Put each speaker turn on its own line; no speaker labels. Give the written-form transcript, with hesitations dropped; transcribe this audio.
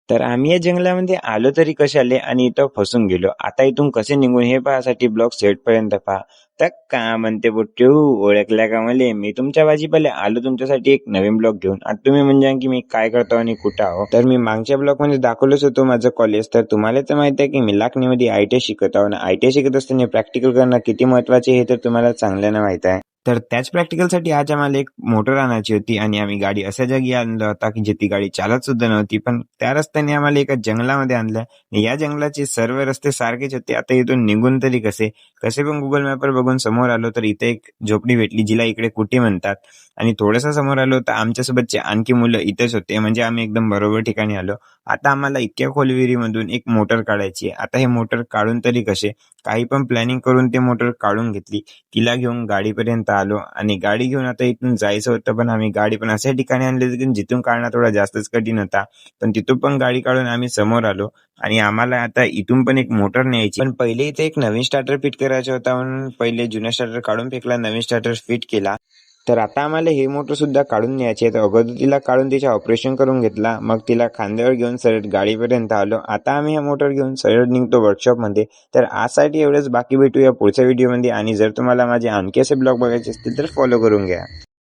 तर आम्ही या जंगलामध्ये आलो तरी कशाले आणि इथं फसून गेलो. आता इथून कसे निघून हे पाहासाठी ब्लॉग शेवटपर्यंत पहा. तर का म्हणते बुट्टू, ओळखल्या का मले? मी तुमच्या भाजीपाला आलो तुमच्यासाठी एक नवीन ब्लॉग घेऊन. आता तुम्ही म्हणजे की मी काय करतो आणि कुठं आहो. तर मी मागच्या ब्लॉगमध्ये दाखवलंच होतो माझं कॉलेज. तर तुम्हाला तर माहिती आहे की मी लाखनीमध्ये ITI शिकत आहो ना. ITI शिकत असताना प्रॅक्टिकल करणं किती महत्त्वाचे हे तर तुम्हाला चांगल्यानं माहित आहे. तर त्याच प्रॅक्टिकलसाठी आज आम्हाला एक मोटर आणायची होती आणि आम्ही गाडी अशा जागी आणला होता की जिथे गाडी चालत सुद्धा नव्हती. पण त्या रस्त्याने आम्हाला एका जंगलामध्ये आणलं. या जंगलाचे सर्व रस्ते सारखेच होते. आता इथून निघून तरी कसे? कसे पण गुगल मॅपवर बघून समोर आलो तर इथे एक झोपडी भेटली जिला इकडे कुटी म्हणतात. आणि थोडंसं समोर आलो तर आमच्यासोबतचे आणखी मुलं इथेच होते. म्हणजे आम्ही एकदम बरोबर ठिकाणी आलो. आता आम्हाला इतक्या खोल विहिरीमधून एक मोटर काढायची आहे. आता हे मोटर काढून तरी कसे? काही पण प्लॅनिंग करून ते मोटर काढून घेतली. तिला घेऊन गाडीपर्यंत आलो आणि गाडी घेऊन आता इथून जायचं होतं. पण आम्ही गाडी पण अशा ठिकाणी आणली होती की जिथून काढणं थोडा जास्तच कठीण होता. पण तिथून पण गाडी काढून आम्ही समोर आलो आणि आम्हाला आता इथून पण एक मोटर न्यायची. पण पहिले इथे एक नवीन स्टार्टर फिट करायचा होता म्हणून पहिले जुना स्टार्टर काढून फेकला, नवीन स्टार्टर फिट केला. तर आता आम्हाला हे मोटर सुद्धा काढून न्यायची आहे. तर अगोदर तिला काढून तिचे ऑपरेशन करून घेतला. मग तिला खांद्यावर घेऊन सरळ गाडीपर्यंत आलो. आता आम्ही हा मोटर घेऊन सरळ निघतो वर्कशॉपमध्ये. तर आजसाठी एवढंच. बाकी भेटूया पुढच्या व्हिडिओमध्ये. आणि जर तुम्हाला माझे आणखी असे ब्लॉग बघायचे असतील तर फॉलो करून घ्या.